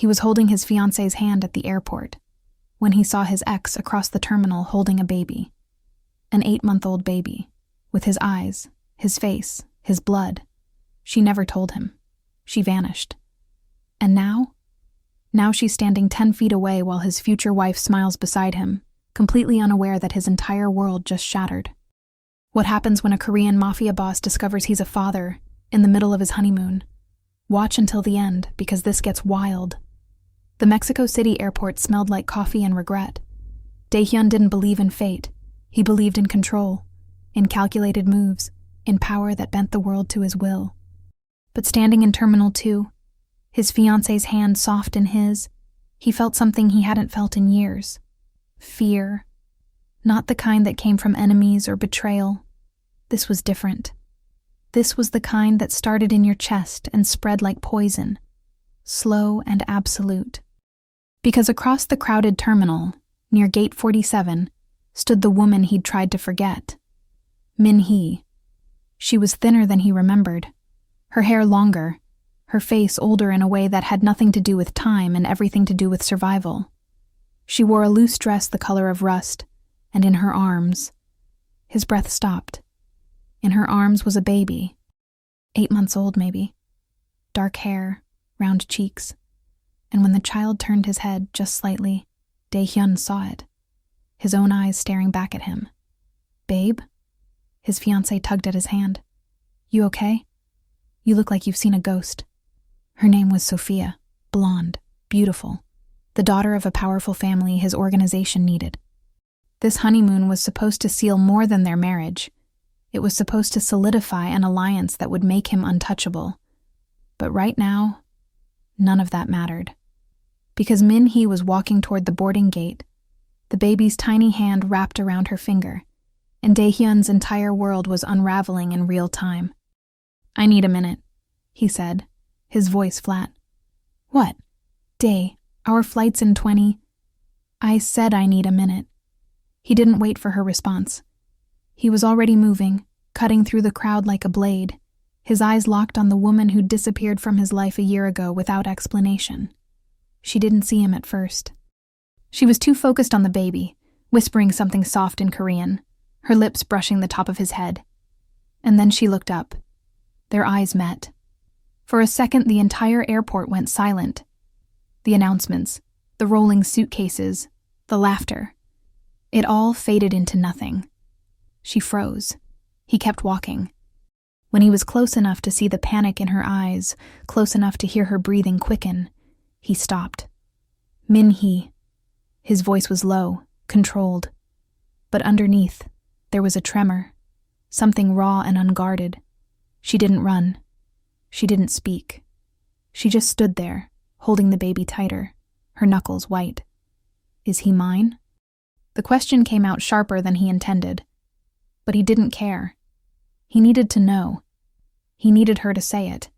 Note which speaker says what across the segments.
Speaker 1: He was holding his fiancée's hand at the airport when he saw his ex across the terminal holding a baby. An 8-month-old baby, with his eyes, his face, his blood. She never told him. She vanished. And now? Now she's standing 10 feet away while his future wife smiles beside him, completely unaware that his entire world just shattered. What happens when a Korean mafia boss discovers he's a father in the middle of his honeymoon? Watch until the end, because this gets wild. The Mexico City airport smelled like coffee and regret. Dae-hyun didn't believe in fate. He believed in control, in calculated moves, in power that bent the world to his will. But standing in Terminal 2, his fiancée's hand soft in his, he felt something he hadn't felt in years. Fear. Not the kind that came from enemies or betrayal. This was different. This was the kind that started in your chest and spread like poison, slow and absolute. Because across the crowded terminal, near Gate 47, stood the woman he'd tried to forget. Min-hee. She was thinner than he remembered, her hair longer, her face older in a way that had nothing to do with time and everything to do with survival. She wore a loose dress the color of rust, and in her arms... His breath stopped. In her arms was a baby, 8 months old maybe. Dark hair, round cheeks. And when the child turned his head just slightly, Dae-hyun saw it, his own eyes staring back at him. "Babe?" His fiancée tugged at his hand. "You okay? You look like you've seen a ghost." Her name was Sophia, blonde, beautiful, the daughter of a powerful family his organization needed. This honeymoon was supposed to seal more than their marriage. It was supposed to solidify an alliance that would make him untouchable. But right now, none of that mattered. Because Min-hee was walking toward the boarding gate, the baby's tiny hand wrapped around her finger, and Dae-hyun's entire world was unraveling in real time. "I need a minute," he said, his voice flat. "What? Dae, our flight's in 20... I said I need a minute." He didn't wait for her response. He was already moving, cutting through the crowd like a blade, his eyes locked on the woman who'd disappeared from his life a year ago without explanation. She didn't see him at first. She was too focused on the baby, whispering something soft in Korean, her lips brushing the top of his head. And then she looked up. Their eyes met. For a second, the entire airport went silent. The announcements, the rolling suitcases, the laughter. It all faded into nothing. She froze. He kept walking. When he was close enough to see the panic in her eyes, close enough to hear her breathing quicken, he stopped. "Min-hee." His voice was low, controlled. But underneath, there was a tremor, something raw and unguarded. She didn't run. She didn't speak. She just stood there, holding the baby tighter, her knuckles white. "Is he mine?" The question came out sharper than he intended. But he didn't care. He needed to know. He needed her to say it.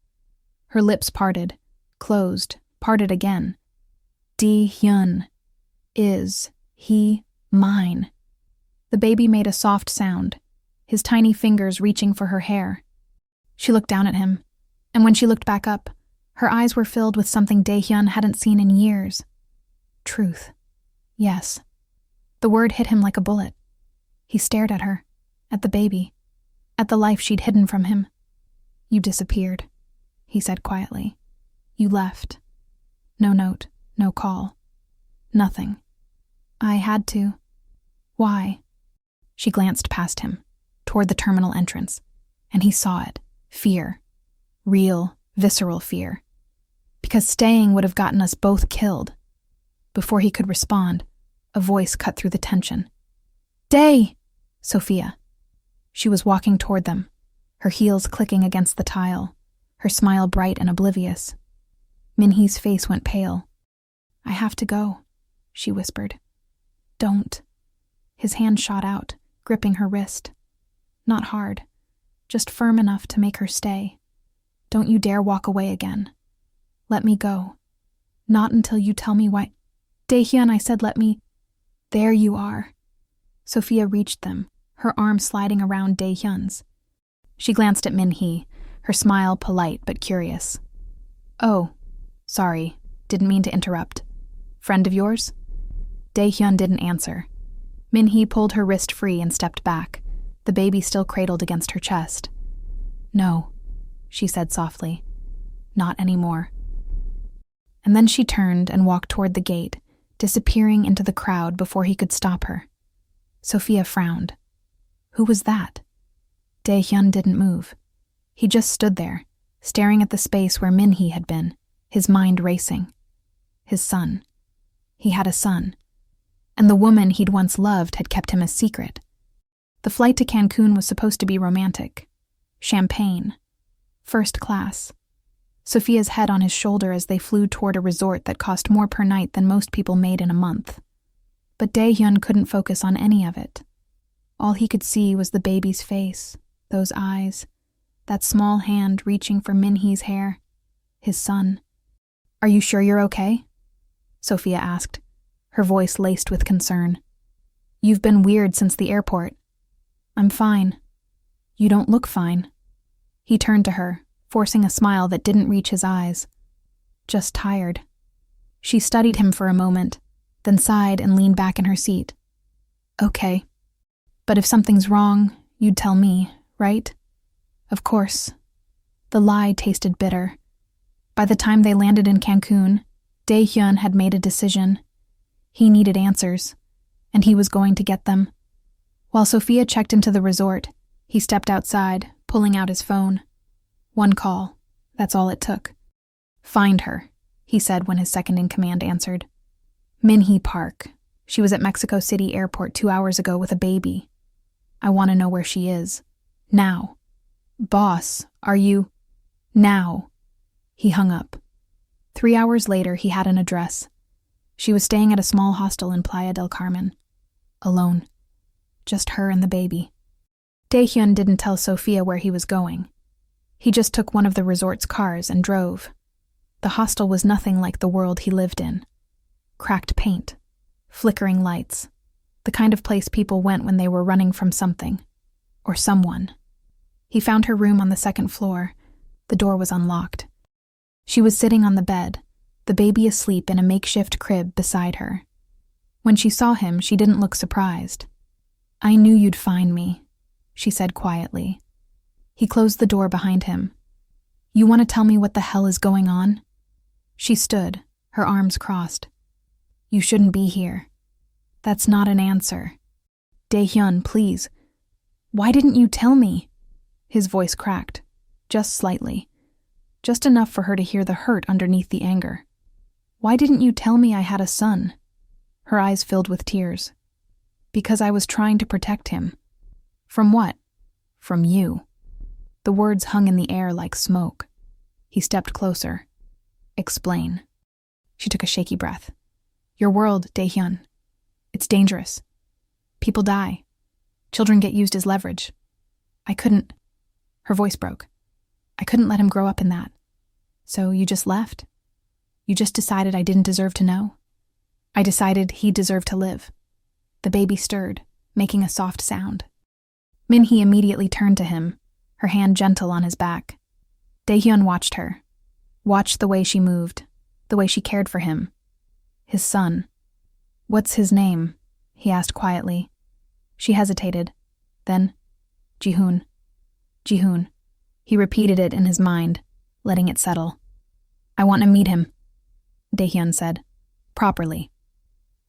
Speaker 1: Her lips parted, closed, parted again. "Dae-hyun, is he mine?" The baby made a soft sound, his tiny fingers reaching for her hair. She looked down at him, and when she looked back up, her eyes were filled with something Dae-hyun hadn't seen in years. Truth. Yes. The word hit him like a bullet. He stared at her, at the baby, at the life she'd hidden from him. "You disappeared," he said quietly. "You left. No note, no call. Nothing. I had to. Why?" She glanced past him, toward the terminal entrance, and he saw it. Fear. Real, visceral fear. Because staying would have gotten us both killed. Before he could respond, a voice cut through the tension. "Dae!" Sophia. She was walking toward them, her heels clicking against the tile, her smile bright and oblivious. Min-hee's face went pale. "I have to go," she whispered. "Don't." His hand shot out, gripping her wrist. Not hard, just firm enough to make her stay. "Don't you dare walk away again. Let me go. Not until you tell me why." "Dae-hyun," I said, "let me." "There you are." Sophia reached them, her arm sliding around Dae-hyun's. She glanced at Min-hee, her smile polite but curious. "Oh, sorry," Didn't mean to interrupt. Friend of yours? Dae-hyun didn't answer. Min-hee pulled her wrist free and stepped back, the baby still cradled against her chest. No, she said softly. Not anymore. And then she turned and walked toward the gate, disappearing into the crowd before he could stop her. Sophia frowned. Who was that? Dae-hyun didn't move. He just stood there, staring at the space where Min-hee had been, his mind racing. His son. He had a son. And the woman he'd once loved had kept him a secret. The flight to Cancun was supposed to be romantic. Champagne. First class. Sophia's head on his shoulder as they flew toward a resort that cost more per night than most people made in a month. But Dae-hyun couldn't focus on any of it. All he could see was the baby's face, those eyes, that small hand reaching for Min-hee's hair. His son. Are you sure you're okay? Sophia asked, her voice laced with concern. You've been weird since the airport. I'm fine. You don't look fine. He turned to her, forcing a smile that didn't reach his eyes. Just tired. She studied him for a moment, then sighed and leaned back in her seat. Okay. But if something's wrong, you'd tell me, right? Of course. The lie tasted bitter. By the time they landed in Cancun, Dae-hyun had made a decision. He needed answers, and he was going to get them. While Sophia checked into the resort, he stepped outside, pulling out his phone. One call. That's all it took. Find her, he said when his second-in-command answered. Min-hee Park. She was at Mexico City Airport 2 hours ago with a baby. I want to know where she is. Now. Boss, are you? Now. He hung up. 3 hours later, he had an address. She was staying at a small hostel in Playa del Carmen. Alone. Just her and the baby. Dae-hyun didn't tell Sophia where he was going. He just took one of the resort's cars and drove. The hostel was nothing like the world he lived in. Cracked paint. Flickering lights. The kind of place people went when they were running from something. Or someone. He found her room on the second floor. The door was unlocked. She was sitting on the bed, the baby asleep in a makeshift crib beside her. When she saw him, she didn't look surprised. I knew you'd find me, she said quietly. He closed the door behind him. You want to tell me what the hell is going on? She stood, her arms crossed. You shouldn't be here. That's not an answer. Dae-hyun, please. Why didn't you tell me? His voice cracked, just slightly. Just enough for her to hear the hurt underneath the anger. Why didn't you tell me I had a son? Her eyes filled with tears. Because I was trying to protect him. From what? From you. The words hung in the air like smoke. He stepped closer. Explain. She took a shaky breath. Your world, Dae-hyun. It's dangerous. People die. Children get used as leverage. I couldn't... Her voice broke. I couldn't let him grow up in that. So you just left? You just decided I didn't deserve to know? I decided he deserved to live. The baby stirred, making a soft sound. Min-hee immediately turned to him, her hand gentle on his back. Dae-hyun watched her. Watched the way she moved, the way she cared for him. His son. What's his name? He asked quietly. She hesitated. Then, Ji-hoon. Ji-hoon. He repeated it in his mind, letting it settle. I want to meet him, Dae-hyun said. Properly.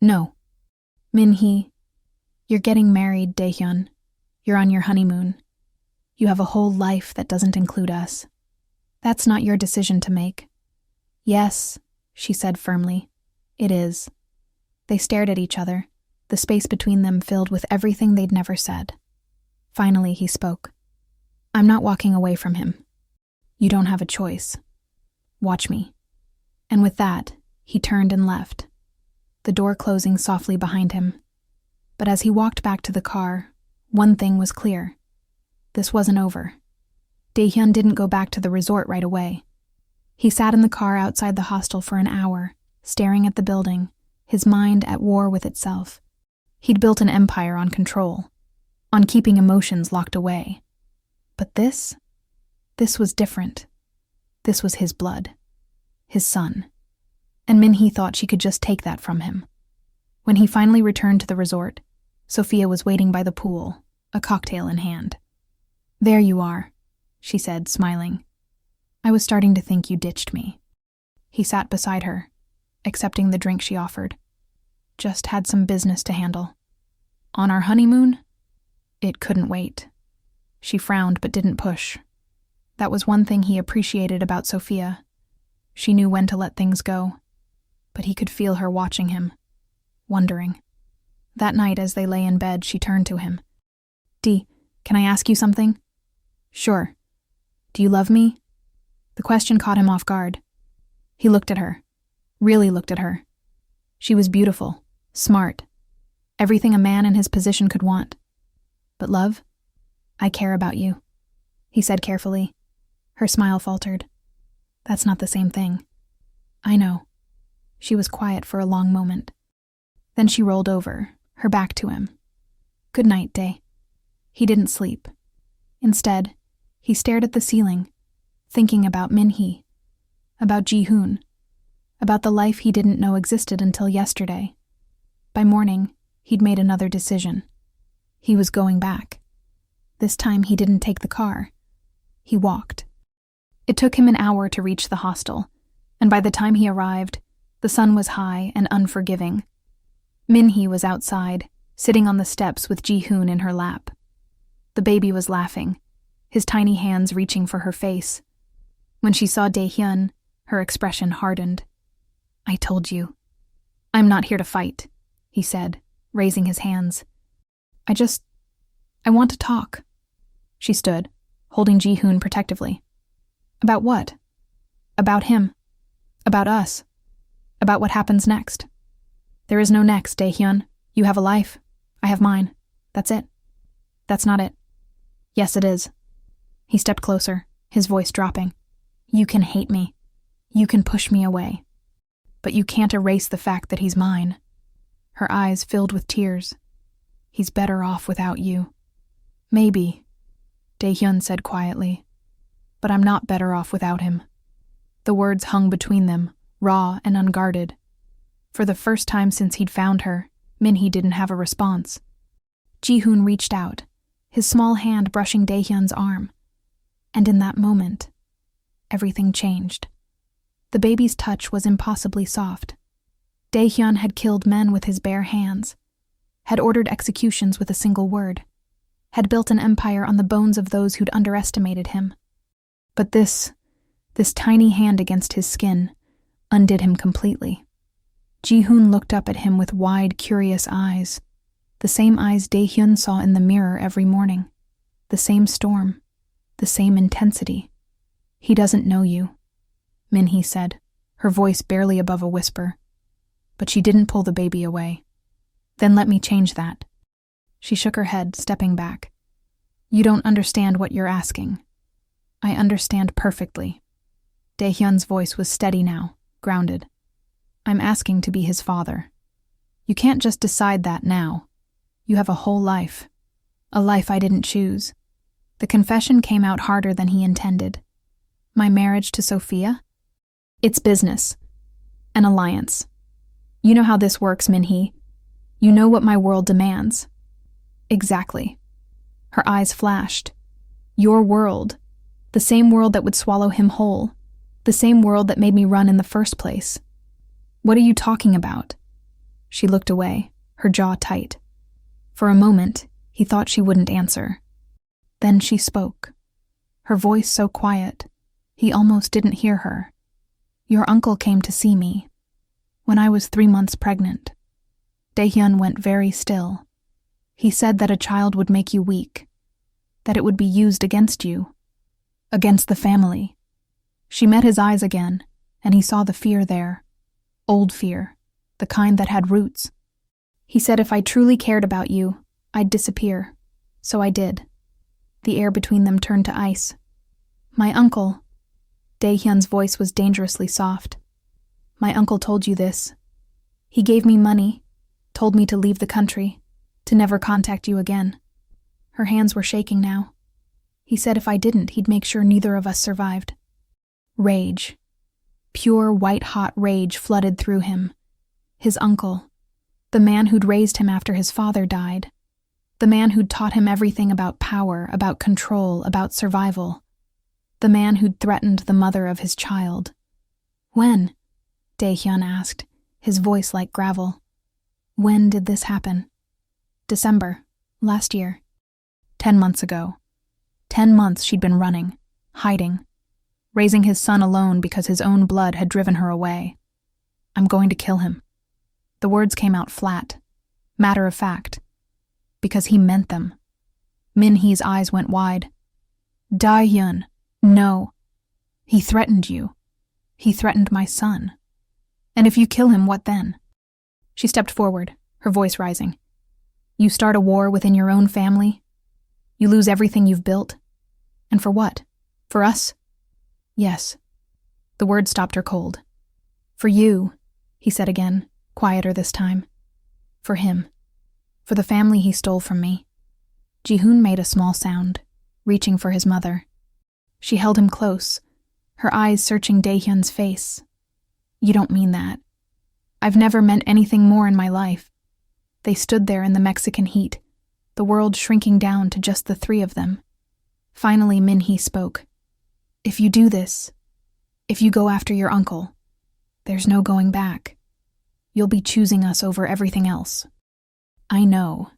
Speaker 1: No. Min-hee, you're getting married, Dae-hyun. You're on your honeymoon. You have a whole life that doesn't include us. That's not your decision to make. Yes, she said firmly. It is. They stared at each other, the space between them filled with everything they'd never said. Finally, he spoke. I'm not walking away from him. You don't have a choice. Watch me. And with that, he turned and left, the door closing softly behind him. But as he walked back to the car, one thing was clear. This wasn't over. Dae-hyun didn't go back to the resort right away. He sat in the car outside the hostel for an hour, staring at the building, his mind at war with itself. He'd built an empire on control, on keeping emotions locked away. But this was different. This was his blood, his son. And Min-hee thought she could just take that from him. When he finally returned to the resort, Sophia was waiting by the pool, a cocktail in hand. "There you are," she said, smiling. "I was starting to think you ditched me." He sat beside her, accepting the drink she offered. "Just had some business to handle." "On our honeymoon?" "It couldn't wait." She frowned but didn't push. That was one thing he appreciated about Sophia. She knew when to let things go. But he could feel her watching him, wondering. That night as they lay in bed, she turned to him. "D, can I ask you something?" "Sure. Do you love me?" The question caught him off guard. He looked at her, really looked at her. She was beautiful, smart, everything a man in his position could want. "But love? I care about you," he said carefully. Her smile faltered. "That's not the same thing." "I know." She was quiet for a long moment. Then she rolled over, her back to him. "Good night, Day." He didn't sleep. Instead, he stared at the ceiling, thinking about Min-hee, about Ji-hoon, about the life he didn't know existed until yesterday. By morning, he'd made another decision. He was going back. This time he didn't take the car. He walked. It took him an hour to reach the hostel, and by the time he arrived, the sun was high and unforgiving. Min-hee was outside, sitting on the steps with Ji-hoon in her lap. The baby was laughing, his tiny hands reaching for her face. When she saw Dae-hyun, her expression hardened. "I told you." "I'm not here to fight," he said, raising his hands. I want to talk." She stood, holding Ji-hoon protectively. "About what?" "About him. About us. About what happens next." "There is no next, Dae-hyun. You have a life. I have mine. That's it." "That's not it." "Yes, it is." He stepped closer, his voice dropping. "You can hate me. You can push me away. But you can't erase the fact that he's mine." Her eyes filled with tears. "He's better off without you." "Maybe," Dae-hyun said quietly. "But I'm not better off without him." The words hung between them, raw and unguarded. For the first time since he'd found her, Min-hee didn't have a response. Ji-hoon reached out, his small hand brushing Dae-hyun's arm. And in that moment, everything changed. The baby's touch was impossibly soft. Dae-hyun had killed men with his bare hands, had ordered executions with a single word, had built an empire on the bones of those who'd underestimated him. But this tiny hand against his skin, undid him completely. Ji-hoon looked up at him with wide, curious eyes, the same eyes Dae-hyun saw in the mirror every morning, the same storm, the same intensity. "He doesn't know you," Min-hee said, her voice barely above a whisper. But she didn't pull the baby away. "Then let me change that." She shook her head, stepping back. "You don't understand what you're asking." "I understand perfectly." Dae-hyun's voice was steady now, grounded. "I'm asking to be his father. You can't just decide that now. You have a whole life. A life I didn't choose." The confession came out harder than he intended. "My marriage to Sophia? It's business. An alliance. You know how this works, Min-hee. You know what my world demands." "Exactly." Her eyes flashed. "Your world. The same world that would swallow him whole. The same world that made me run in the first place. What are you talking about?" She looked away, her jaw tight. For a moment, he thought she wouldn't answer. Then she spoke. Her voice so quiet, he almost didn't hear her. "Your uncle came to see me when I was 3 months pregnant." Dae-hyun went very still. "He said that a child would make you weak, that it would be used against you, against the family." She met his eyes again, and he saw the fear there. Old fear, the kind that had roots. "He said if I truly cared about you, I'd disappear. So I did." The air between them turned to ice. "My uncle," Dae-hyun's voice was dangerously soft. "My uncle told you this. He gave me money, told me to leave the country, to never contact you again." Her hands were shaking now. "He said if I didn't, he'd make sure neither of us survived." Rage. Pure white-hot rage flooded through him. His uncle, the man who'd raised him after his father died, the man who'd taught him everything about power, about control, about survival, the man who'd threatened the mother of his child. When? Dae-hyun asked, his voice like gravel. When did this happen? December, last year. 10 months ago. 10 months she'd been running, hiding, raising his son alone because his own blood had driven her away. I'm going to kill him. The words came out flat, matter of fact, because he meant them. Min-hee's eyes went wide. Dae-hyun, no. He threatened you. He threatened my son. And if you kill him, what then? She stepped forward, her voice rising. You start a war within your own family? You lose everything you've built? And for what? For us? Yes. The word stopped her cold. For you, he said again, quieter this time. For him. For the family he stole from me. Ji-hoon made a small sound, reaching for his mother. She held him close, her eyes searching Dae-hyun's face. You don't mean that. I've never meant anything more in my life. They stood there in the Mexican heat, the world shrinking down to just the three of them. Finally, Min-hee spoke. If you do this, if you go after your uncle, there's no going back. You'll be choosing us over everything else. I know.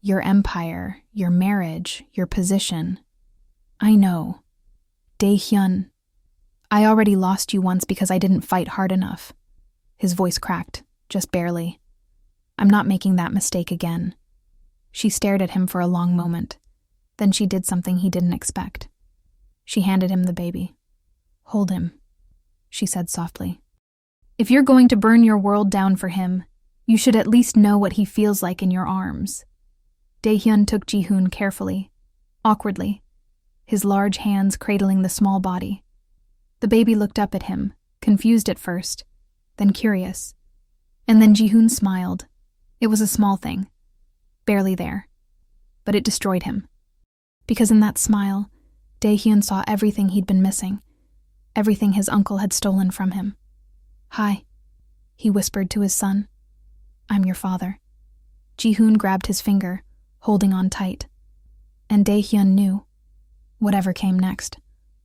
Speaker 1: Your empire, your marriage, your position. I know. Dae-hyun, I already lost you once because I didn't fight hard enough. His voice cracked, just barely. I'm not making that mistake again. She stared at him for a long moment. Then she did something he didn't expect. She handed him the baby. Hold him, she said softly. If you're going to burn your world down for him, you should at least know what he feels like in your arms. Dae-hyun took Ji-hoon carefully, awkwardly, his large hands cradling the small body. The baby looked up at him, confused at first, then curious. And then Ji-hoon smiled. It was a small thing, barely there, but it destroyed him. Because in that smile, Dae-hyun saw everything he'd been missing, everything his uncle had stolen from him. Hi, he whispered to his son. I'm your father. Ji-hoon grabbed his finger, holding on tight. And Dae-hyun knew. Whatever came next,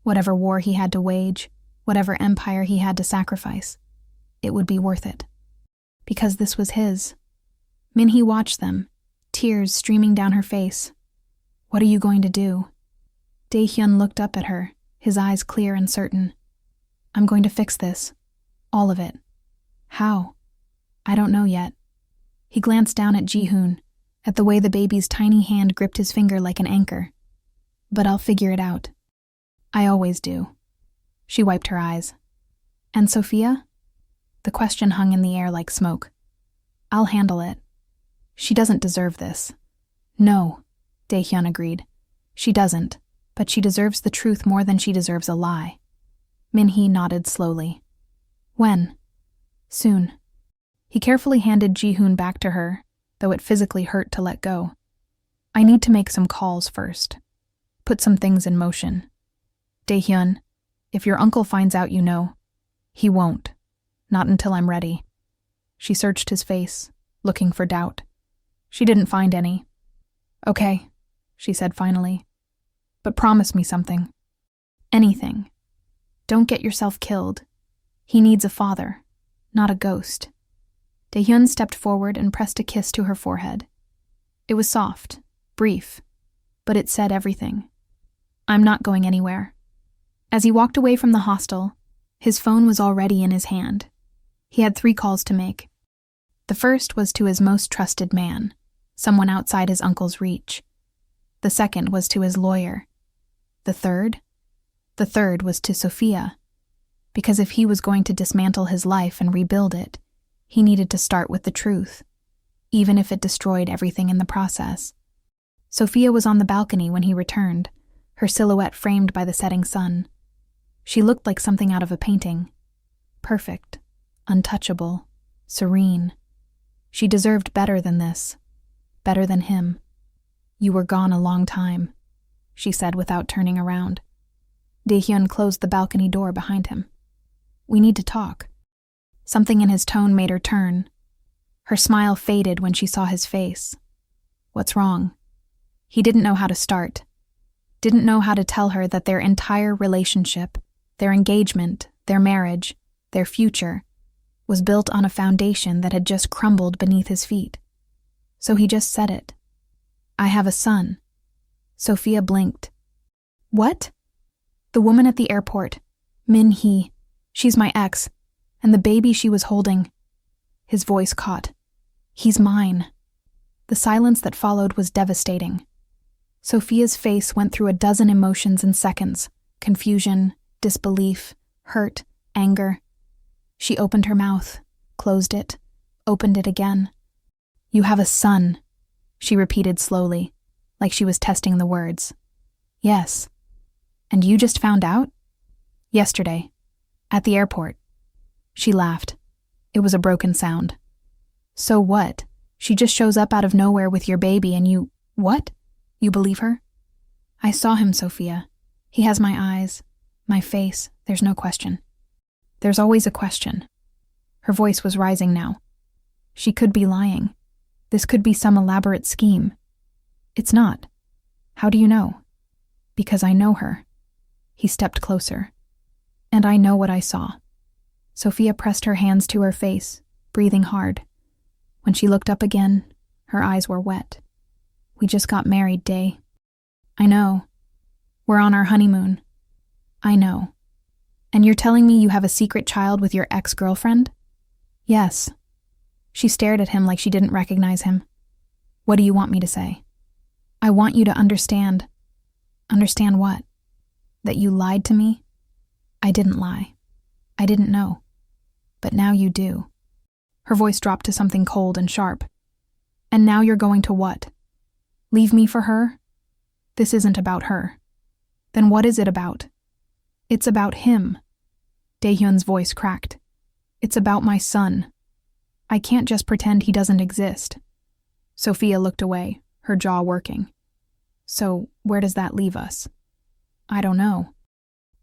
Speaker 1: whatever war he had to wage, whatever empire he had to sacrifice, it would be worth it. Because this was his. Min-hee watched them, tears streaming down her face. What are you going to do? Dae-hyun looked up at her, his eyes clear and certain. I'm going to fix this. All of it. How? I don't know yet. He glanced down at Ji-hoon, at the way the baby's tiny hand gripped his finger like an anchor. But I'll figure it out. I always do. She wiped her eyes. And Sophia? The question hung in the air like smoke. I'll handle it. She doesn't deserve this. No, Dae-hyun agreed. She doesn't, but she deserves the truth more than she deserves a lie. Min-hee nodded slowly. When? Soon. He carefully handed Ji-hoon back to her, though it physically hurt to let go. I need to make some calls first. Put some things in motion. Dae-hyun, if your uncle finds out you know, he won't. Not until I'm ready. She searched his face, looking for doubt. She didn't find any. Okay, she said finally. But promise me something. Anything. Don't get yourself killed. He needs a father, not a ghost. Dae-hyun stepped forward and pressed a kiss to her forehead. It was soft, brief, but it said everything. I'm not going anywhere. As he walked away from the hostel, his phone was already in his hand. He had 3 calls to make. The first was to his most trusted man, someone outside his uncle's reach. The second was to his lawyer. The third was to Sophia, because if he was going to dismantle his life and rebuild it, he needed to start with the truth, even if it destroyed everything in the process. Sophia was on the balcony when he returned, her silhouette framed by the setting sun. She looked like something out of a painting. Perfect, untouchable, serene. She deserved better than this, better than him. You were gone a long time, she said without turning around. Dae-hyun closed the balcony door behind him. We need to talk." Something in his tone made her turn. Her smile faded when she saw his face. What's wrong? He didn't know how to start. Didn't know how to tell her that their entire relationship, their engagement, their marriage, their future, was built on a foundation that had just crumbled beneath his feet. So he just said it. "I have a son." Sophia blinked. "What?" "The woman at the airport. Min Hee. She's my ex, and the baby she was holding." His voice caught. "He's mine." The silence that followed was devastating. Sophia's face went through a dozen emotions in seconds: confusion, disbelief, hurt, anger. She opened her mouth, closed it, opened it again. "You have a son," she repeated slowly, like she was testing the words. "Yes." "And you just found out?" "Yesterday. At the airport." She laughed. It was a broken sound. "So what? She just shows up out of nowhere with your baby and you— What? You believe her?" "I saw him, Sophia. He has my eyes, my face, there's no question." "There's always a question." Her voice was rising now. She could be lying. This could be some elaborate scheme. "It's not." "How do you know?" "Because I know her." He stepped closer. "And I know what I saw." Sophia pressed her hands to her face, breathing hard. When she looked up again, her eyes were wet. "We just got married, Day." "I know. We're on our honeymoon." "I know. And you're telling me you have a secret child with your ex-girlfriend?" "Yes." She stared at him like she didn't recognize him. "What do you want me to say?" "I want you to understand." "Understand what?" "That you lied to me." "I didn't lie. I didn't know. But now you do." Her voice dropped to something cold and sharp. "And now you're going to what? Leave me for her?" "This isn't about her." "Then what is it about?" "It's about him." Daehyun's voice cracked. "It's about my son. I can't just pretend he doesn't exist." Sophia looked away, her jaw working. "So where does that leave us?" "I don't know."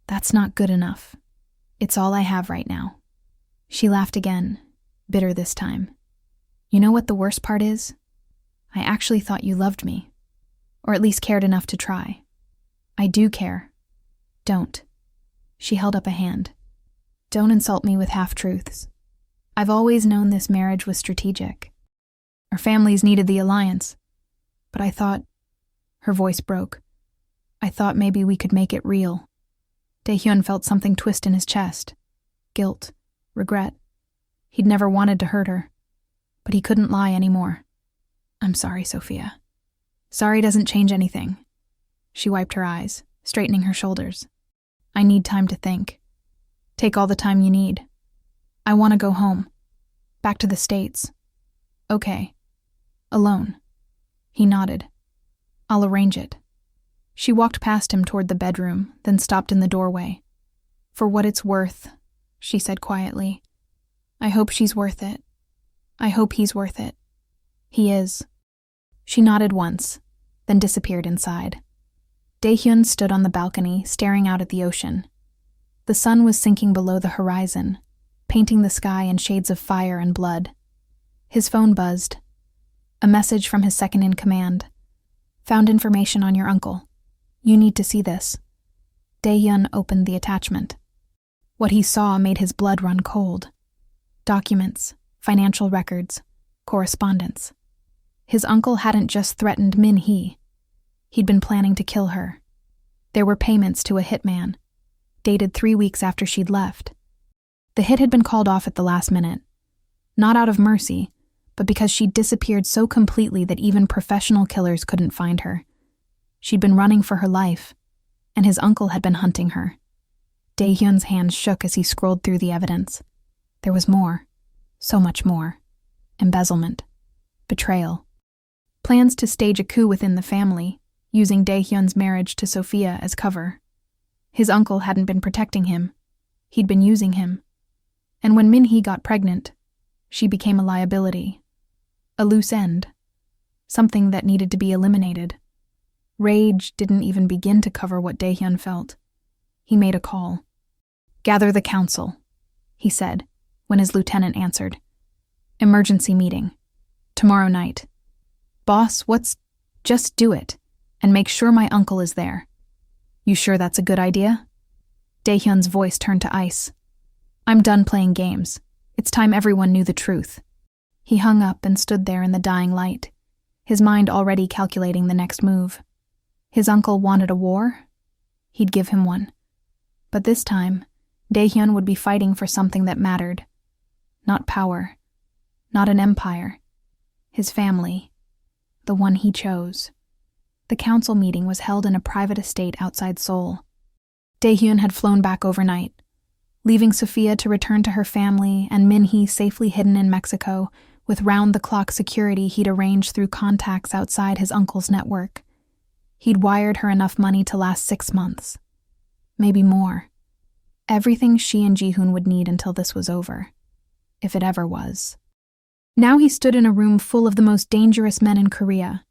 Speaker 1: "That's not good enough. It's all I have right now." She laughed again, bitter this time. "You know what the worst part is? I actually thought you loved me. Or at least cared enough to try. I do care. Don't." She held up a hand. "Don't insult me with half-truths. I've always known this marriage was strategic. Our families needed the alliance. But I thought—" Her voice broke. "I thought maybe we could make it real." Daehyun felt something twist in his chest. Guilt. Regret. He'd never wanted to hurt her. But he couldn't lie anymore. "I'm sorry, Sophia." "Sorry doesn't change anything." She wiped her eyes, straightening her shoulders. "I need time to think. Take all the time you need. I want to go home. Back to the States." "Okay. Alone." He nodded. "I'll arrange it." She walked past him toward the bedroom, then stopped in the doorway. "For what it's worth," she said quietly. "I hope she's worth it. I hope he's worth it. He is." She nodded once, then disappeared inside. Daehyun stood on the balcony, staring out at the ocean. The sun was sinking below the horizon, painting the sky in shades of fire and blood. His phone buzzed. A message from his second-in-command. "Found information on your uncle. You need to see this." Daehyun opened the attachment. What he saw made his blood run cold. Documents, financial records, correspondence. His uncle hadn't just threatened Min Hee. He'd been planning to kill her. There were payments to a hitman, dated 3 weeks after she'd left. The hit had been called off at the last minute. Not out of mercy, but because she'd disappeared so completely that even professional killers couldn't find her. She'd been running for her life, and his uncle had been hunting her. Daehyun's hands shook as he scrolled through the evidence. There was more. So much more. Embezzlement. Betrayal. Plans to stage a coup within the family, using Daehyun's marriage to Sophia as cover. His uncle hadn't been protecting him. He'd been using him. And when Min Hee got pregnant, she became a liability. A loose end. Something that needed to be eliminated. Rage didn't even begin to cover what Daehyun felt. He made a call. "Gather the council. he said, when his lieutenant answered. Emergency meeting. Tomorrow night. Boss, just do it, and make sure my uncle is there. You sure that's a good idea? Daehyun's voice turned to ice. I'm done playing games. It's time everyone knew the truth. He hung up and stood there in the dying light, his mind already calculating the next move. His uncle wanted a war? He'd give him one. But this time, Daehyun would be fighting for something that mattered. Not power. Not an empire. His family. The one he chose. The council meeting was held in a private estate outside Seoul. Daehyun had flown back overnight, leaving Sophia to return to her family and Min-hee safely hidden in Mexico with round-the-clock security he'd arranged through contacts outside his uncle's network. He'd wired her enough money to last 6 months. Maybe more. Everything she and Ji-hoon would need until this was over. If it ever was. Now he stood in a room full of the most dangerous men in Korea.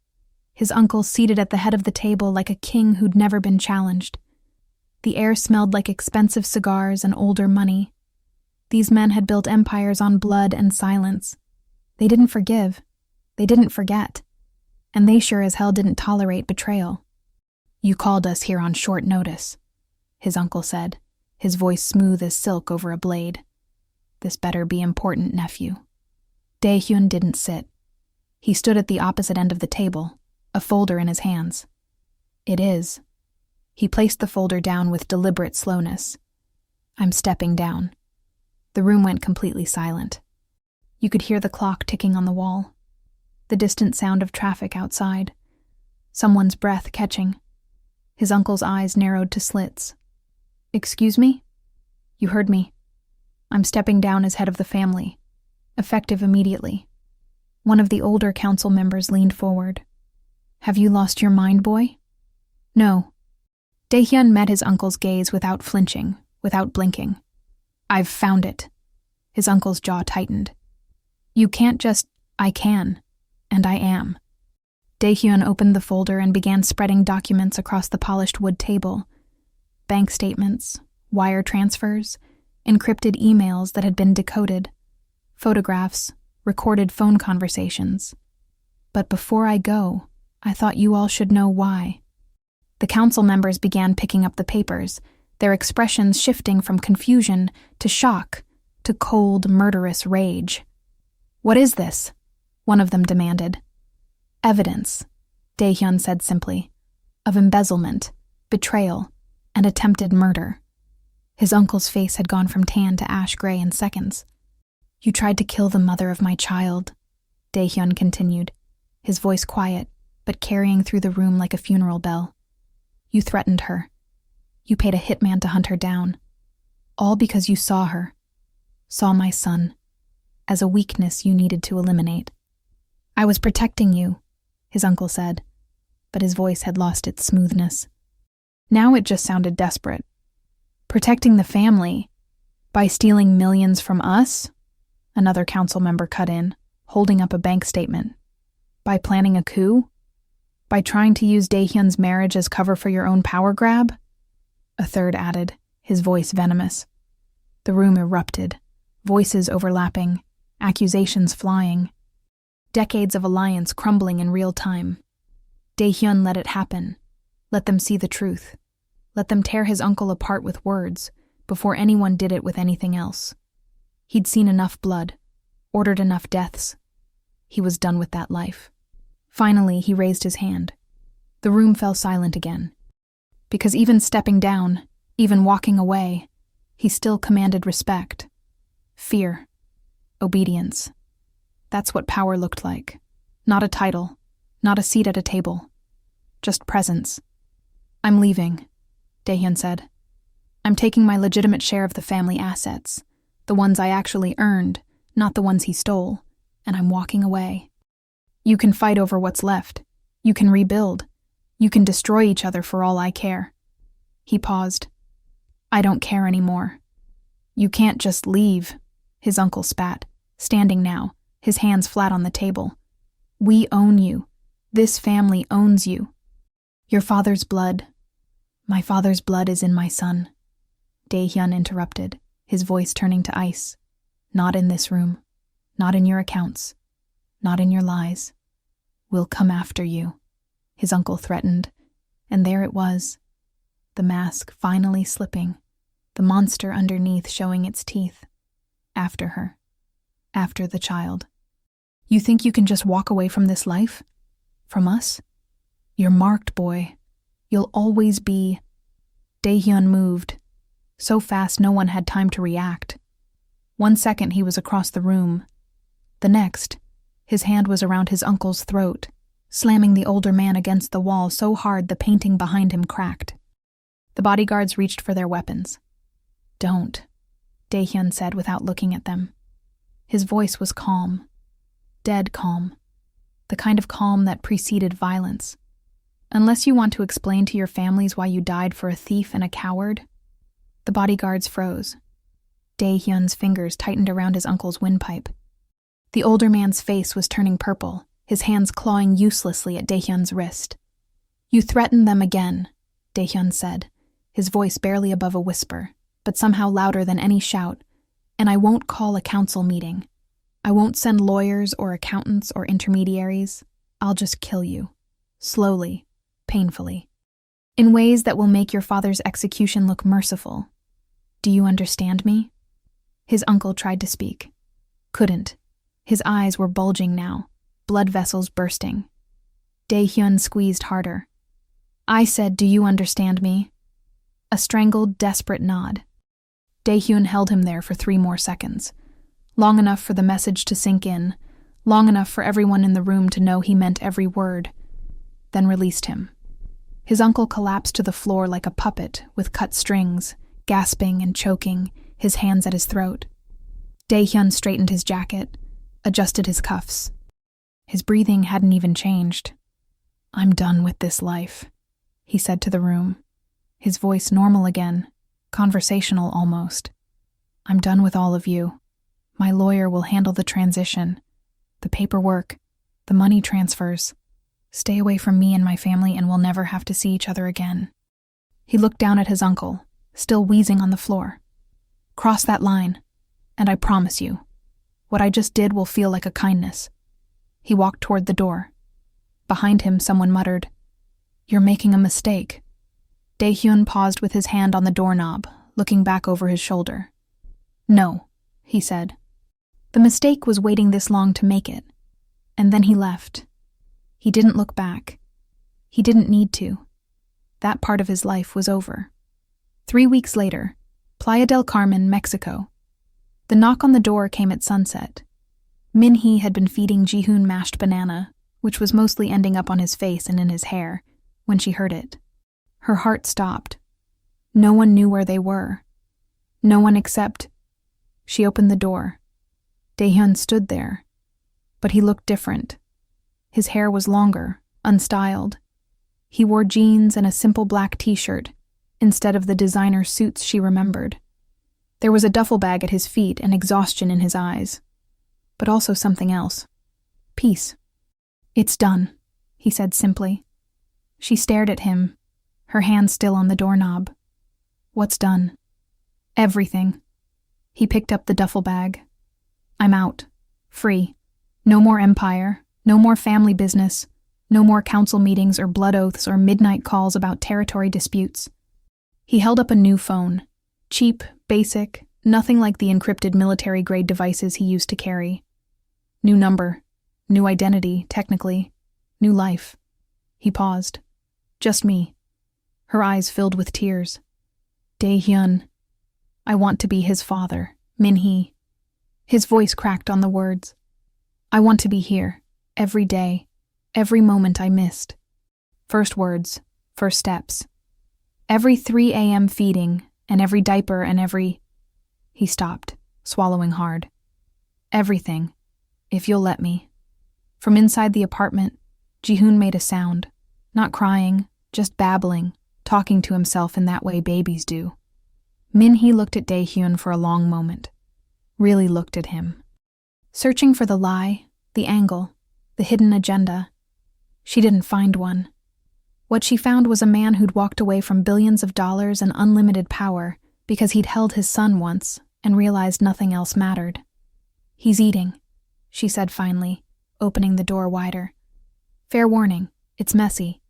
Speaker 1: His uncle seated at the head of the table like a king who'd never been challenged. The air smelled like expensive cigars and older money. These men had built empires on blood and silence. They didn't forgive. They didn't forget. And they sure as hell didn't tolerate betrayal. You called us here on short notice, his uncle said, his voice smooth as silk over a blade. This better be important, nephew. Daehyun didn't sit. He stood at the opposite end of the table, a folder in his hands. It is. He placed the folder down with deliberate slowness. I'm stepping down. The room went completely silent. You could hear the clock ticking on the wall. The distant sound of traffic outside. Someone's breath catching. His uncle's eyes narrowed to slits. Excuse me? You heard me. I'm stepping down as head of the family. Effective immediately. One of the older council members leaned forward. Have you lost your mind, boy? No. Daehyun met his uncle's gaze without flinching, without blinking. I've found it. His uncle's jaw tightened. You can't just, I can, and I am. Daehyun opened the folder and began spreading documents across the polished wood table. Bank statements, wire transfers, encrypted emails that had been decoded, photographs, recorded phone conversations. But before I go, I thought you all should know why. The council members began picking up the papers, their expressions shifting from confusion to shock to cold, murderous rage. What is this? One of them demanded. Evidence, Daehyun said simply, of embezzlement, betrayal, and attempted murder. His uncle's face had gone from tan to ash gray in seconds. You tried to kill the mother of my child, Daehyun continued, his voice quiet, but carrying through the room like a funeral bell. You threatened her. You paid a hitman to hunt her down. All because you saw her. Saw my son. As a weakness you needed to eliminate. I was protecting you, his uncle said, but his voice had lost its smoothness. Now it just sounded desperate. Protecting the family? By stealing millions from us? Another council member cut in, holding up a bank statement. By planning a coup? By trying to use Daehyun's marriage as cover for your own power grab? A third added, his voice venomous. The room erupted, voices overlapping, accusations flying. Decades of alliance crumbling in real time. Daehyun let it happen. Let them see the truth. Let them tear his uncle apart with words, before anyone did it with anything else. He'd seen enough blood, ordered enough deaths. He was done with that life. Finally, he raised his hand. The room fell silent again. Because even stepping down, even walking away, he still commanded respect. Fear. Obedience. That's what power looked like. Not a title, not a seat at a table. Just presence. I'm leaving, Daehyun said. I'm taking my legitimate share of the family assets, the ones I actually earned, not the ones he stole, and I'm walking away. You can fight over what's left. You can rebuild. You can destroy each other for all I care. He paused. I don't care anymore. You can't just leave, his uncle spat, standing now, his hands flat on the table. We own you. This family owns you. Your father's blood. My father's blood is in my son, Daehyun interrupted, his voice turning to ice. Not in this room. Not in your accounts. Not in your lies. We'll come after you, his uncle threatened, and there it was. The mask finally slipping, the monster underneath showing its teeth. After her. After the child. You think you can just walk away from this life? From us? You're marked, boy. You'll always be. Daehyun moved. So fast no one had time to react. 1 second he was across the room. The next, his hand was around his uncle's throat, slamming the older man against the wall so hard the painting behind him cracked. The bodyguards reached for their weapons. Don't, Daehyun said without looking at them. His voice was calm. Dead calm. The kind of calm that preceded violence. Unless you want to explain to your families why you died for a thief and a coward. The bodyguards froze. Daehyun's fingers tightened around his uncle's windpipe. The older man's face was turning purple, his hands clawing uselessly at Daehyun's wrist. You threatened them again, Daehyun said, his voice barely above a whisper, but somehow louder than any shout, and I won't call a council meeting. I won't send lawyers or accountants or intermediaries. I'll just kill you. Slowly, painfully. In ways that will make your father's execution look merciful. Do you understand me? His uncle tried to speak. Couldn't. His eyes were bulging now, blood vessels bursting. Daehyun squeezed harder. I said, do you understand me? A strangled, desperate nod. Daehyun held him there for 3 more seconds. Long enough for the message to sink in, long enough for everyone in the room to know he meant every word, then released him. His uncle collapsed to the floor like a puppet with cut strings, gasping and choking, his hands at his throat. Daehyun straightened his jacket, adjusted his cuffs. His breathing hadn't even changed. I'm done with this life, he said to the room, his voice normal again, conversational almost. I'm done with all of you. My lawyer will handle the transition, the paperwork, the money transfers. Stay away from me and my family and we'll never have to see each other again. He looked down at his uncle, still wheezing on the floor. Cross that line, and I promise you, what I just did will feel like a kindness. He walked toward the door. Behind him, someone muttered, You're making a mistake. Daehyun paused with his hand on the doorknob, looking back over his shoulder. No, he said. The mistake was waiting this long to make it. And then he left. He didn't look back. He didn't need to. That part of his life was over. 3 weeks later, Playa del Carmen, Mexico. The knock on the door came at sunset. Min-hee had been feeding Jihoon mashed banana, which was mostly ending up on his face and in his hair, when she heard it. Her heart stopped. No one knew where they were. No one except... She opened the door. Daehyun stood there, but he looked different. His hair was longer, unstyled. He wore jeans and a simple black t-shirt, instead of the designer suits she remembered. There was a duffel bag at his feet and exhaustion in his eyes, but also something else. Peace. It's done, he said simply. She stared at him, her hand still on the doorknob. What's done? Everything. He picked up the duffel bag. I'm out. Free. No more empire. No more family business. No more council meetings or blood oaths or midnight calls about territory disputes. He held up a new phone. Cheap, basic, nothing like the encrypted military-grade devices he used to carry. New number. New identity, technically. New life. He paused. Just me. Her eyes filled with tears. Daehyun. I want to be his father, Min-hee. His voice cracked on the words. I want to be here, every day, every moment I missed. First words, first steps. Every 3 a.m. feeding, and every diaper and every... He stopped, swallowing hard. Everything, if you'll let me. From inside the apartment, Jihoon made a sound, not crying, just babbling, talking to himself in that way babies do. Min-hee looked at Daehyun for a long moment. Really looked at him. Searching for the lie, the angle, the hidden agenda. She didn't find one. What she found was a man who'd walked away from billions of dollars and unlimited power because he'd held his son once and realized nothing else mattered. "He's eating," she said finally, opening the door wider. "Fair warning, it's messy."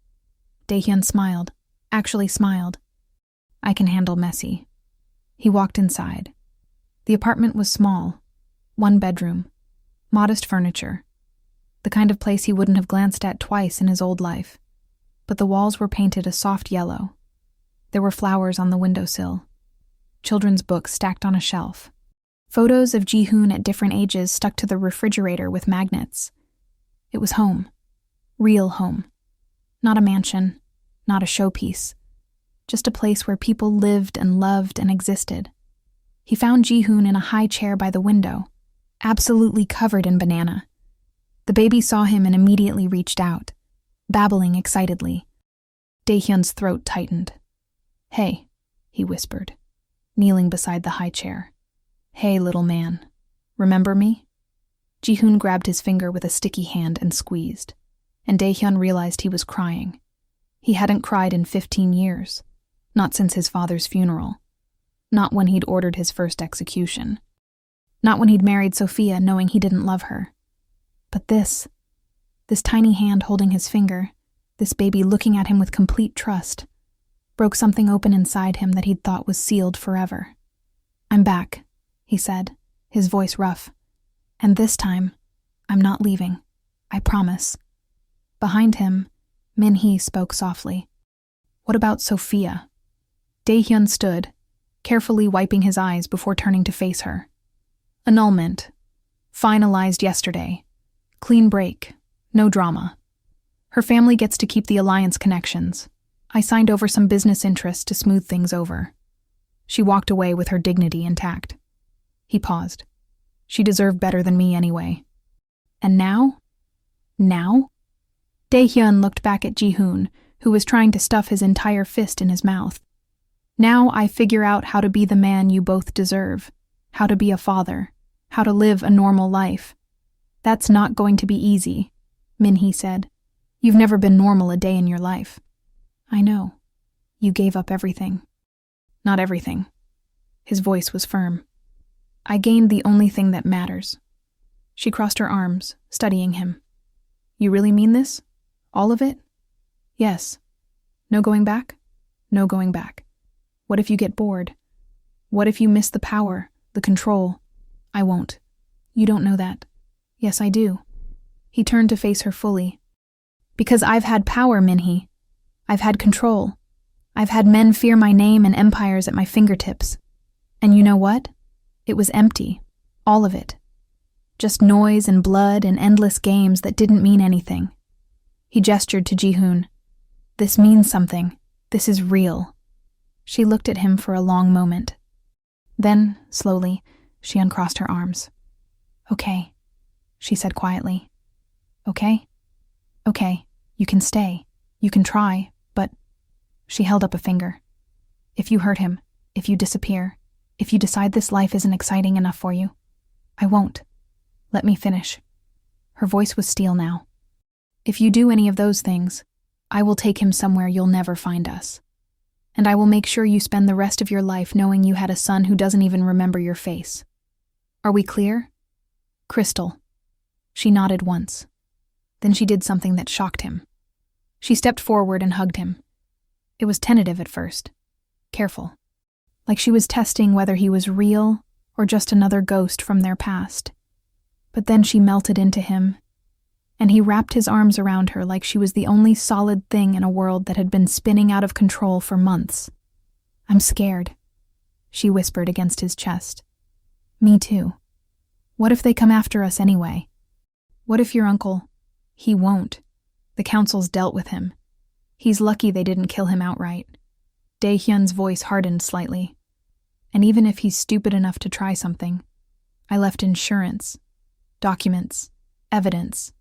Speaker 1: Daehyun smiled, actually smiled. "I can handle messy." He walked inside. The apartment was small, 1 bedroom, modest furniture, the kind of place he wouldn't have glanced at twice in his old life. But the walls were painted a soft yellow. There were flowers on the windowsill, children's books stacked on a shelf, photos of Ji-hoon at different ages stuck to the refrigerator with magnets. It was home. Real home. Not a mansion, not a showpiece. Just a place where people lived and loved and existed. He found Ji-hoon in a high chair by the window, absolutely covered in banana. The baby saw him and immediately reached out, babbling excitedly. Daehyun's throat tightened. "Hey," he whispered, kneeling beside the high chair. "Hey, little man. Remember me?" Ji-hoon grabbed his finger with a sticky hand and squeezed, and Daehyun realized he was crying. He hadn't cried in 15 years, not since his father's funeral, not when he'd ordered his first execution, not when he'd married Sophia knowing he didn't love her. But this tiny hand holding his finger, this baby looking at him with complete trust, broke something open inside him that he'd thought was sealed forever. "I'm back," he said, his voice rough. "And this time, I'm not leaving. I promise." Behind him, Min-hee spoke softly. "What about Sophia?" Daehyun stood, carefully wiping his eyes before turning to face her. "Annulment. Finalized yesterday. Clean break. No drama. Her family gets to keep the alliance connections. I signed over some business interests to smooth things over." She walked away with her dignity intact. He paused. "She deserved better than me anyway." "And now?" "Now?" Daehyun looked back at Ji-hoon, who was trying to stuff his entire fist in his mouth. "Now I figure out how to be the man you both deserve, how to be a father, how to live a normal life. That's not going to be easy," Min-hee said. "You've never been normal a day in your life." "I know. You gave up everything." "Not everything." His voice was firm. "I gained the only thing that matters." She crossed her arms, studying him. "You really mean this? All of it?" "Yes. No going back?" "No going back." "What if you get bored? What if you miss the power, the control?" "I won't." "You don't know that." "Yes, I do." He turned to face her fully. "Because I've had power, Min-hee. I've had control. I've had men fear my name and empires at my fingertips. And you know what? It was empty. All of it. Just noise and blood and endless games that didn't mean anything." He gestured to Ji-hoon. "This means something. This is real." She looked at him for a long moment. Then, slowly, she uncrossed her arms. "Okay," she said quietly. "Okay? Okay, you can stay. You can try, but..." She held up a finger. "If you hurt him, if you disappear, if you decide this life isn't exciting enough for you, I won't. Let me finish." Her voice was steel now. "If you do any of those things, I will take him somewhere you'll never find us. And I will make sure you spend the rest of your life knowing you had a son who doesn't even remember your face. Are we clear?" "Crystal." She nodded once. Then she did something that shocked him. She stepped forward and hugged him. It was tentative at first, careful, like she was testing whether he was real or just another ghost from their past. But then she melted into him, and he wrapped his arms around her like she was the only solid thing in a world that had been spinning out of control for months. "I'm scared," she whispered against his chest. "Me too. What if they come after us anyway? What if your uncle..." "He won't. The council's dealt with him. He's lucky they didn't kill him outright." Daehyun's voice hardened slightly. "And even if he's stupid enough to try something, I left insurance, documents, evidence.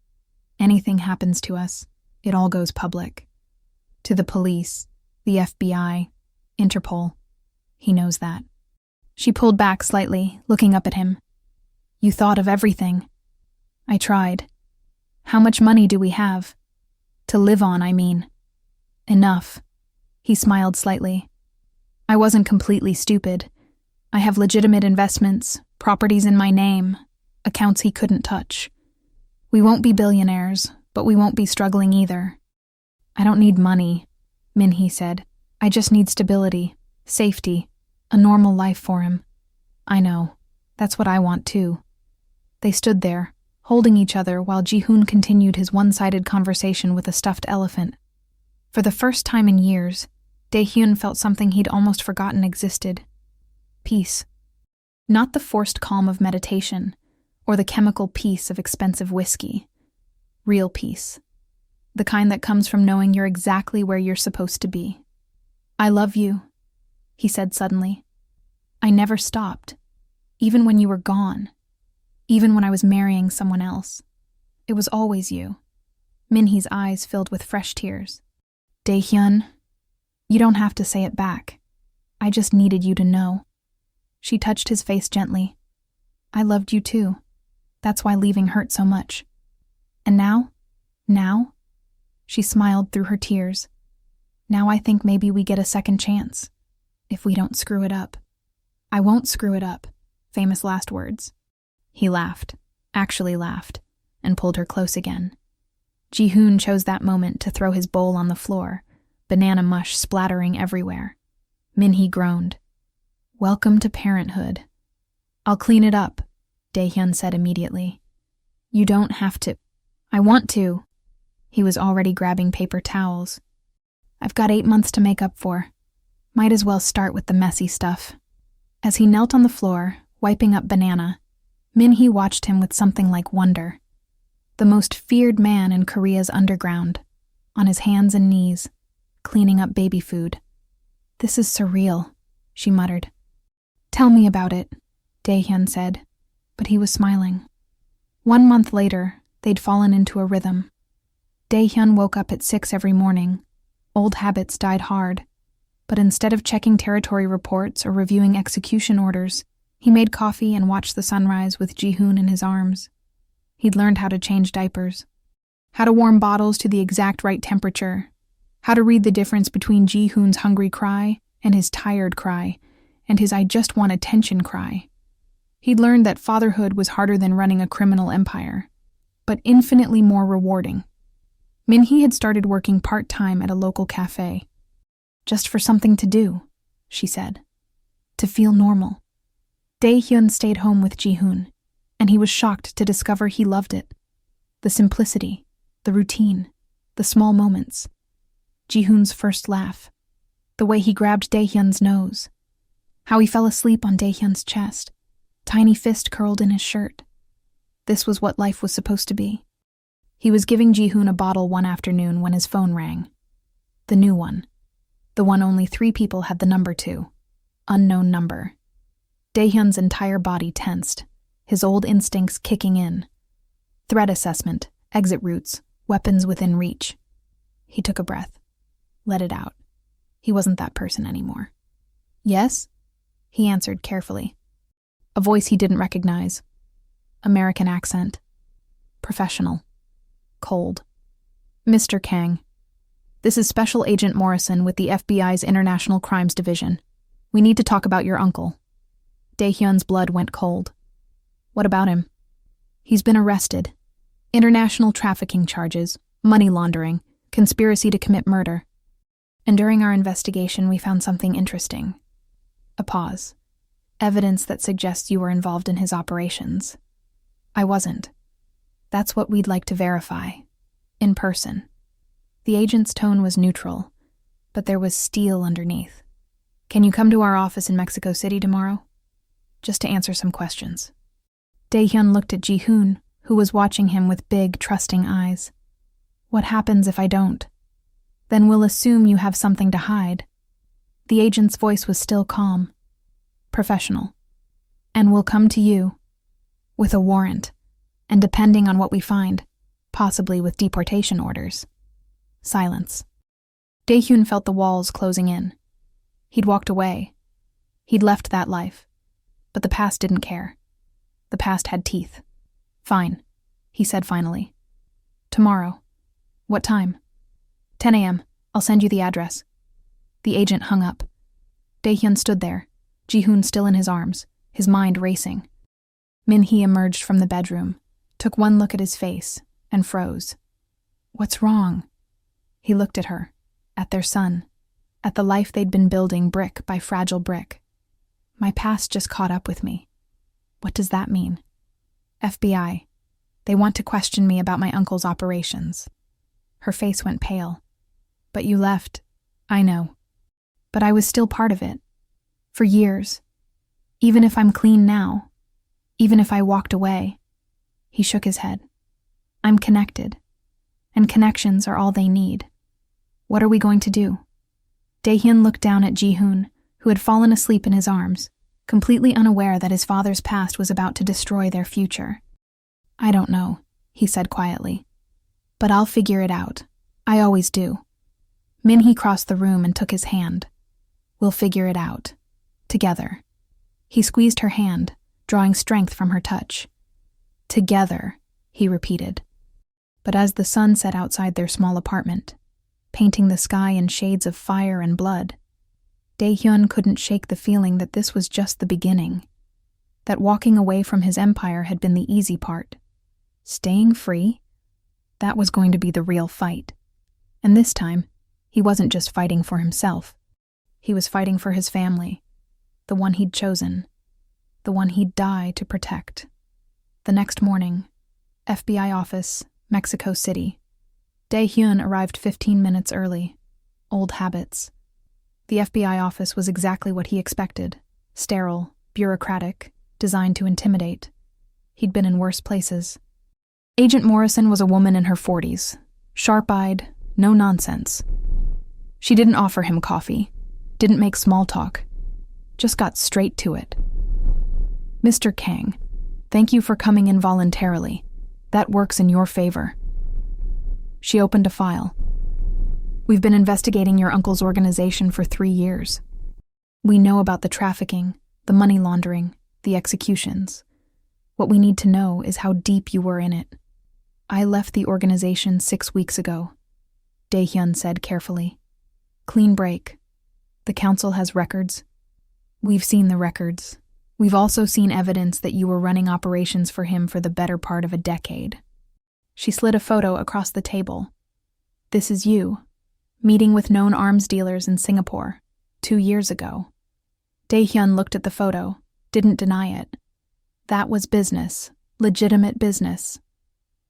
Speaker 1: Anything happens to us, it all goes public. To the police, the FBI, Interpol. He knows that." She pulled back slightly, looking up at him. "You thought of everything." "I tried. How much money do we have? To live on, I mean." "Enough." He smiled slightly. "I wasn't completely stupid. I have legitimate investments, properties in my name, accounts he couldn't touch. We won't be billionaires, but we won't be struggling either. I don't need money, Minhee said. I just need stability, safety, a normal life for him. I know. That's what I want too. They stood there, holding each other while Ji-hoon continued his one-sided conversation with a stuffed elephant. For the first time in years, Dae-hyun felt something he'd almost forgotten existed. Peace. Not the forced calm of meditation, or the chemical peace of expensive whiskey. Real peace. The kind that comes from knowing you're exactly where you're supposed to be. I love you, he said suddenly. I never stopped, even when you were gone, even when I was marrying someone else. It was always you. Minhee's eyes filled with fresh tears. Dae-hyun, you don't have to say it back. I just needed you to know. She touched his face gently. I loved you too. That's why leaving hurt so much. And now? She smiled through her tears. Now I think maybe we get a second chance. If we don't screw it up. I won't screw it up. Famous last words. He laughed, actually laughed, and pulled her close again. Ji-hoon chose that moment to throw his bowl on the floor, banana mush splattering everywhere. Minhee groaned. Welcome to parenthood. I'll clean it up, Dae-hyun said immediately. You don't have to. I want to. He was already grabbing paper towels. I've got 8 months to make up for. Might as well start with the messy stuff. As he knelt on the floor, wiping up banana, Minhee watched him with something like wonder. The most feared man in Korea's underground, on his hands and knees, cleaning up baby food. This is surreal, she muttered. Tell me about it, Dae-hyun said, but he was smiling. 1 month later, they'd fallen into a rhythm. Dae-hyun woke up at 6 every morning. Old habits died hard, but instead of checking territory reports or reviewing execution orders, he made coffee and watched the sunrise with Ji-hoon in his arms. He'd learned how to change diapers, how to warm bottles to the exact right temperature, how to read the difference between Ji-hoon's hungry cry and his tired cry, and his I just want attention cry. He'd learned that fatherhood was harder than running a criminal empire, but infinitely more rewarding. Minhee had started working part-time at a local cafe. Just for something to do, she said. To feel normal. Dae-hyun stayed home with Ji-hoon, and he was shocked to discover he loved it. The simplicity, the routine, the small moments. Ji-hoon's first laugh. The way he grabbed Dae-hyun's nose. How he fell asleep on Dae-hyun's chest, tiny fist curled in his shirt. This was what life was supposed to be. He was giving Ji-hoon a bottle one afternoon when his phone rang. The new one. The one only 3 people had the number to. Unknown number. Dae-hyun's entire body tensed, his old instincts kicking in. Threat assessment, exit routes, weapons within reach. He took a breath. Let it out. He wasn't that person anymore. Yes? He answered carefully. A voice he didn't recognize. American accent. Professional. Cold. Mr. Kang. This is Special Agent Morrison with the FBI's International Crimes Division. We need to talk about your uncle. Dae-hyun's blood went cold. What about him? He's been arrested. International trafficking charges, money laundering, conspiracy to commit murder. And during our investigation, we found something interesting. A pause. Evidence that suggests you were involved in his operations. I wasn't. That's what we'd like to verify. In person. The agent's tone was neutral, but there was steel underneath. Can you come to our office in Mexico City tomorrow? Just to answer some questions. Dae-hyun looked at Ji-hoon, who was watching him with big, trusting eyes. What happens if I don't? Then we'll assume you have something to hide. The agent's voice was still calm. Professional. And we'll come to you. With a warrant. And depending on what we find, possibly with deportation orders. Silence. Dae-hyun felt the walls closing in. He'd walked away. He'd left that life. But the past didn't care. The past had teeth. Fine, he said finally. Tomorrow. What time? 10 a.m. I'll send you the address. The agent hung up. Dae-hyun stood there, Ji-hoon still in his arms, his mind racing. Min-hee emerged from the bedroom, took one look at his face, and froze. What's wrong? He looked at her, at their son, at the life they'd been building brick by fragile brick. My past just caught up with me. What does that mean? FBI. They want to question me about my uncle's operations. Her face went pale. But you left. I know. But I was still part of it. For years. Even if I'm clean now. Even if I walked away. He shook his head. I'm connected. And connections are all they need. What are we going to do? Dae-hyun looked down at Ji-hoon, who had fallen asleep in his arms, completely unaware that his father's past was about to destroy their future. I don't know, he said quietly. But I'll figure it out. I always do. Min-hee crossed the room and took his hand. We'll figure it out. Together. He squeezed her hand, drawing strength from her touch. Together, he repeated. But as the sun set outside their small apartment, painting the sky in shades of fire and blood, Dae-hyun couldn't shake the feeling that this was just the beginning. That walking away from his empire had been the easy part. Staying free? That was going to be the real fight. And this time, he wasn't just fighting for himself. He was fighting for his family, the one he'd chosen, the one he'd die to protect. The next morning, FBI office, Mexico City. Dae-hyun arrived 15 minutes early. Old habits. The FBI office was exactly what he expected. Sterile, bureaucratic, designed to intimidate. He'd been in worse places. Agent Morrison was a woman in her 40s. Sharp-eyed, no nonsense. She didn't offer him coffee, didn't make small talk, just got straight to it. Mr. Kang, thank you for coming in voluntarily. That works in your favor. She opened a file. We've been investigating your uncle's organization for 3 years. We know about the trafficking, the money laundering, the executions. What we need to know is how deep you were in it. I left the organization 6 weeks ago, Dae-hyun said carefully. Clean break. The council has records. We've seen the records. We've also seen evidence that you were running operations for him for the better part of a decade. She slid a photo across the table. This is you, meeting with known arms dealers in Singapore, 2 years ago. Dae-hyun looked at the photo, didn't deny it. That was business, legitimate business,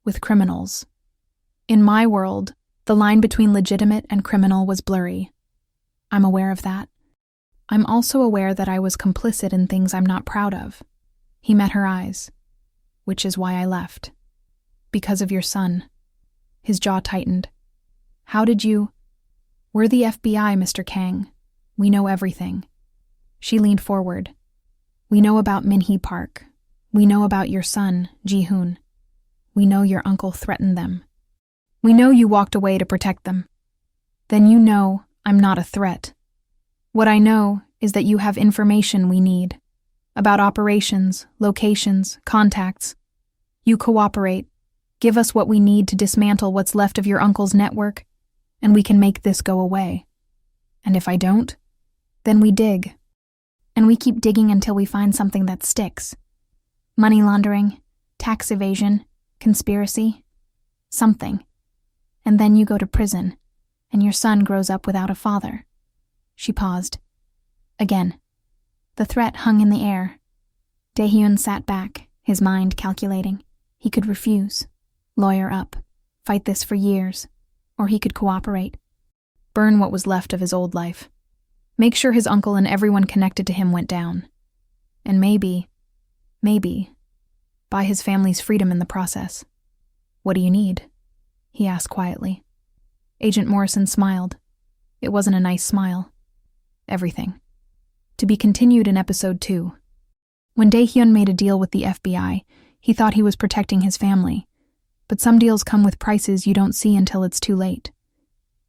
Speaker 1: with criminals. In my world, the line between legitimate and criminal was blurry. I'm aware of that. I'm also aware that I was complicit in things I'm not proud of. He met her eyes, which is why I left. Because of your son. His jaw tightened. How did you? We're the FBI, Mr. Kang. We know everything. She leaned forward. We know about Min-hee Park. We know about your son, Ji-hoon. We know your uncle threatened them. We know you walked away to protect them. Then you know I'm not a threat. What I know is that you have information we need. About operations, locations, contacts. You cooperate. Give us what we need to dismantle what's left of your uncle's network, and we can make this go away. And if I don't, then we dig. And we keep digging until we find something that sticks. Money laundering, tax evasion, conspiracy, something. And then you go to prison, and your son grows up without a father. She paused. Again. The threat hung in the air. Dae-hyun sat back, his mind calculating. He could refuse, lawyer up, fight this for years, or he could cooperate. Burn what was left of his old life. Make sure his uncle and everyone connected to him went down. And maybe, buy his family's freedom in the process. What do you need? He asked quietly. Agent Morrison smiled. It wasn't a nice smile. Everything. To be continued in episode 2. When Dae-hyun made a deal with the FBI, he thought he was protecting his family. But some deals come with prices you don't see until it's too late.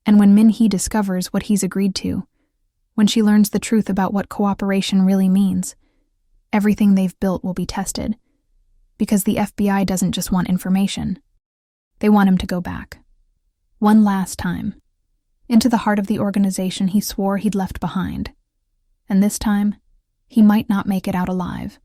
Speaker 1: And when Min-hee discovers what he's agreed to, when she learns the truth about what cooperation really means, everything they've built will be tested. Because the FBI doesn't just want information. They want him to go back. One last time. Into the heart of the organization he swore he'd left behind. And this time, He might not make it out alive.